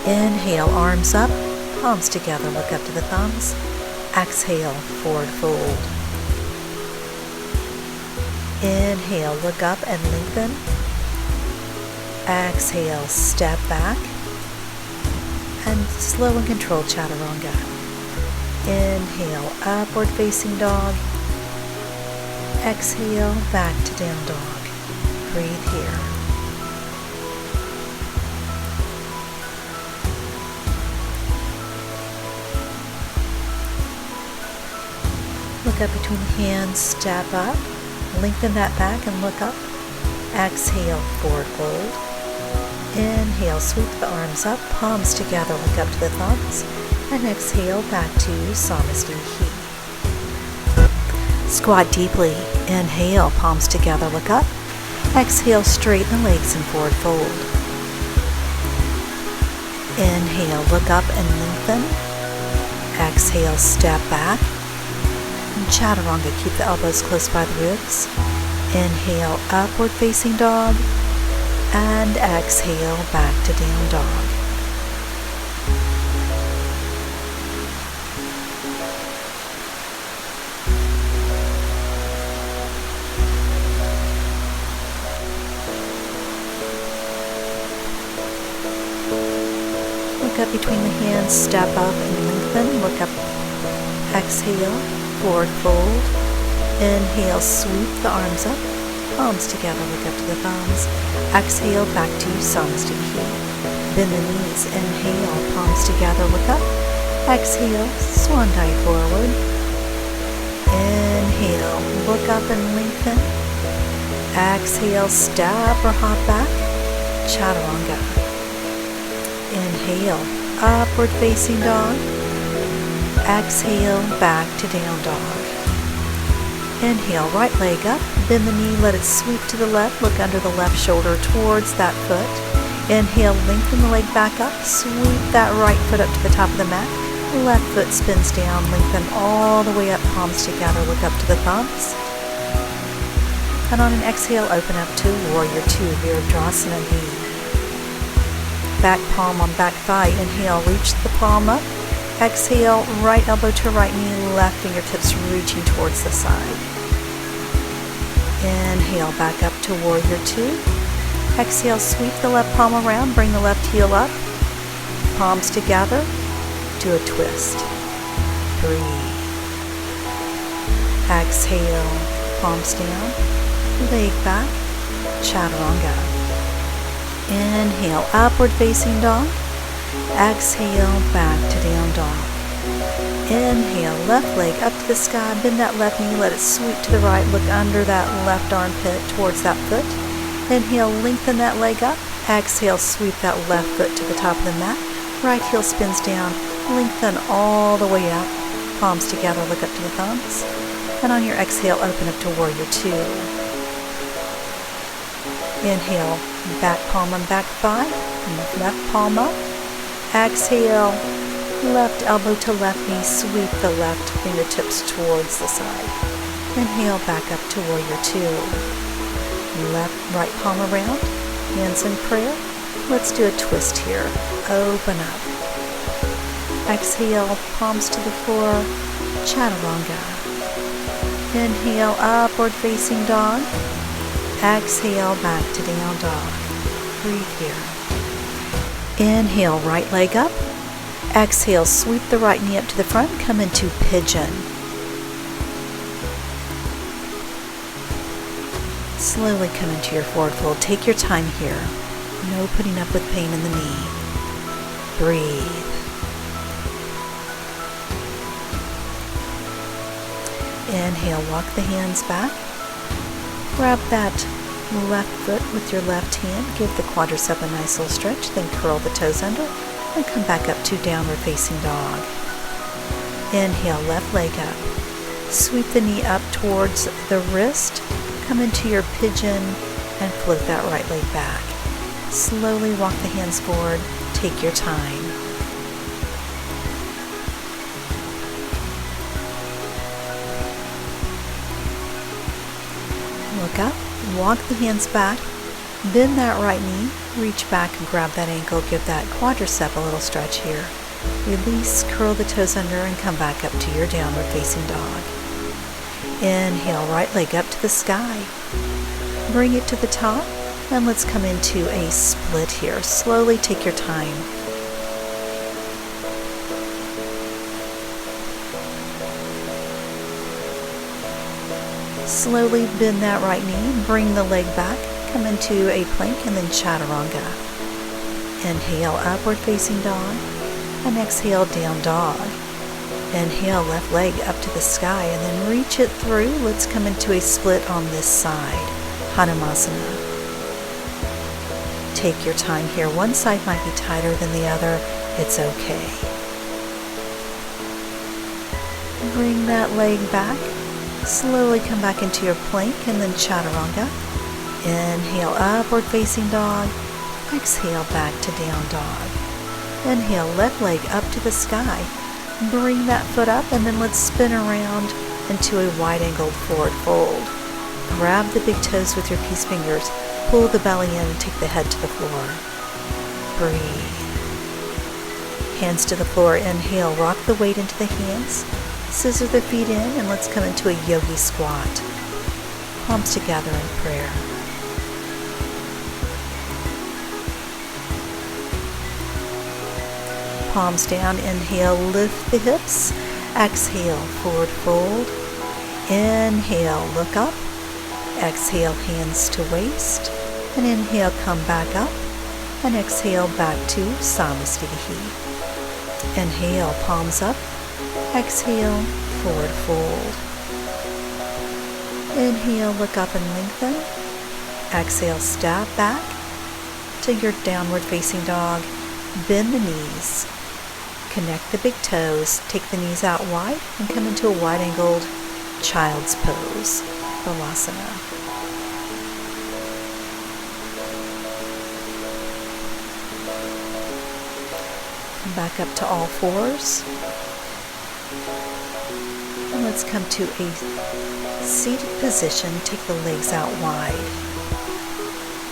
Inhale, arms up, palms together, look up to the thumbs. Exhale, forward fold. Inhale, look up and lengthen. Exhale, step back. And slow and controlled chaturanga. Inhale, upward facing dog. Exhale, back to down dog. Breathe here. Look up between the hands, step up, lengthen that back and look up. Exhale, forward fold. Inhale, sweep the arms up, palms together, look up to the thumbs. And exhale, back to Samasthiti. Squat deeply. Inhale, palms together, look up. Exhale, straighten the legs and forward fold. Inhale, look up and lengthen. Exhale, step back. Chaturanga, keep the elbows close by the ribs. Inhale, upward facing dog. And exhale, back to down dog. Look up between the hands, step up and lengthen. Look up, exhale. Forward fold. Inhale, sweep the arms up, palms together, look up to the thumbs. Exhale, back to Samasthiti. Bend the knees. Inhale, palms together, look up. Exhale, swan dive forward. Inhale, look up and lengthen. Exhale, step or hop back. Chaturanga. Inhale, upward facing dog. Exhale, back to down dog. Inhale, right leg up, bend the knee, let it sweep to the left, look under the left shoulder towards that foot. Inhale, lengthen the leg back up, sweep that right foot up to the top of the mat. Left foot spins down, lengthen all the way up, palms together, look up to the thumbs. And on an exhale, open up to Warrior 2, Virabhadrasana knee. Back palm on back thigh, inhale, reach the palm up. Exhale, right elbow to right knee, left fingertips reaching towards the side. Inhale, back up to Warrior 2. Exhale, sweep the left palm around, bring the left heel up. Palms together, do a twist. Breathe. Exhale, palms down, leg back, chaturanga. Inhale, upward facing dog. Exhale, back to down dog. Inhale, left leg up to the sky, bend that left knee, let it sweep to the right, look under that left armpit towards that foot. Inhale, lengthen that leg up. Exhale, sweep that left foot to the top of the mat. Right heel spins down, lengthen all the way up. Palms together, look up to the thumbs. And on your exhale, open up to Warrior 2. Inhale, back palm on back thigh, left palm up. Exhale, left elbow to left knee, sweep the left fingertips towards the side. Inhale, back up to Warrior 2. Right palm around, hands in prayer. Let's do a twist here. Open up. Exhale, palms to the floor, chaturanga. Inhale, upward facing dog. Exhale, back to down dog. Breathe here. Inhale, right leg up. Exhale, sweep the right knee up to the front, come into pigeon. Slowly come into your forward fold. Take your time here. No putting up with pain in the knee. Breathe. Inhale, walk the hands back. Grab that left foot with your left hand. Give the quadricep a nice little stretch. Then curl the toes under and come back up to downward facing dog. Inhale, left leg up. Sweep the knee up towards the wrist. Come into your pigeon and float that right leg back. Slowly walk the hands forward. Take your time. Look up, walk the hands back, bend that right knee, reach back and grab that ankle, give that quadricep a little stretch here. Release, curl the toes under and come back up to your downward facing dog. Inhale, right leg up to the sky. Bring it to the top and let's come into a split here. Slowly take your time. Slowly bend that right knee, bring the leg back, come into a plank and then chaturanga. Inhale, upward facing dog, and exhale, down dog. Inhale, left leg up to the sky and then reach it through. Let's come into a split on this side, Hanumasana. Take your time here. One side might be tighter than the other. It's okay. Bring that leg back. Slowly come back into your plank and then chaturanga. Inhale, upward facing dog. Exhale, back to down dog. Inhale, left leg up to the sky. Bring that foot up and then let's spin around into a wide angled forward fold. Grab the big toes with your peace fingers. Pull the belly in and take the head to the floor. Breathe. Hands to the floor. Inhale, rock the weight into the hands. Scissor the feet in and let's come into a yogi squat. Palms together in prayer. Palms down. Inhale, lift the hips. Exhale, forward fold. Inhale, look up. Exhale, hands to waist. And inhale, come back up. And exhale, back to Samasthiti. Inhale, palms up. Exhale, forward fold. Inhale, look up and lengthen. Exhale, step back to your downward facing dog. Bend the knees. Connect the big toes. Take the knees out wide and come into a wide angled child's pose, Balasana. Back up to all fours. And let's come to a seated position. Take the legs out wide.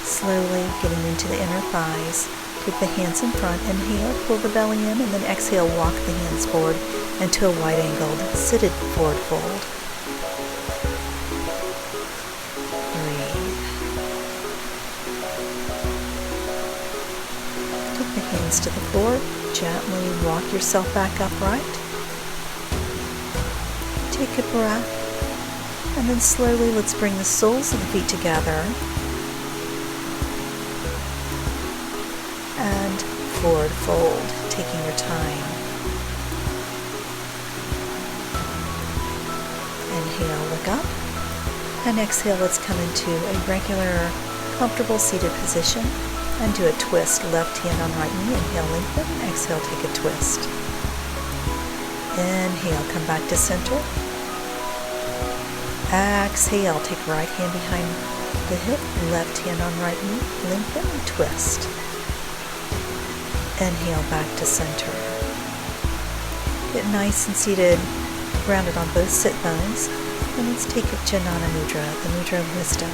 Slowly getting into the inner thighs. Take the hands in front. Inhale, pull the belly in, and then exhale, walk the hands forward into a wide angled seated forward fold. Breathe. Take the hands to the floor. Gently walk yourself back upright. Take a breath, and then slowly let's bring the soles of the feet together and forward fold, taking your time. Inhale, look up, and exhale, let's come into a regular, comfortable seated position and do a twist. Left hand on right knee. Inhale, lengthen. Exhale, take a twist. Inhale, come back to center. Exhale, take right hand behind the hip, left hand on right knee, lengthen and twist. Inhale, back to center. Get nice and seated, grounded on both sit bones. And let's take a Jnana Mudra, the Mudra of Wisdom.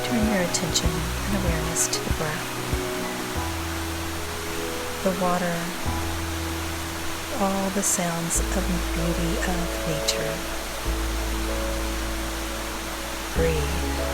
Turn your attention and awareness to the breath, the water, all the sounds of beauty of nature. Breathe.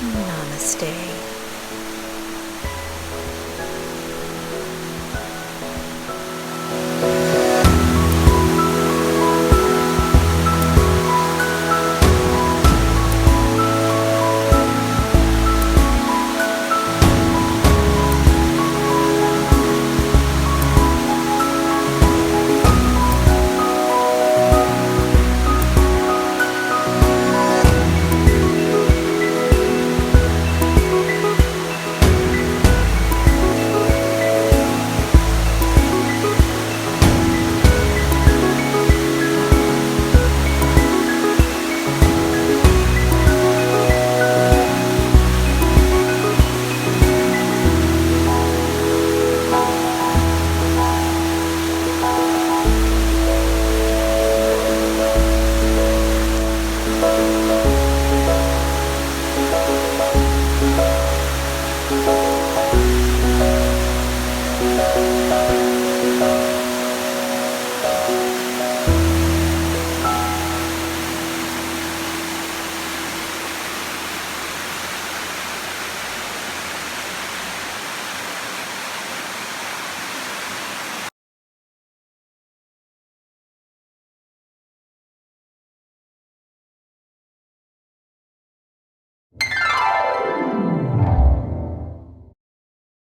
Namaste.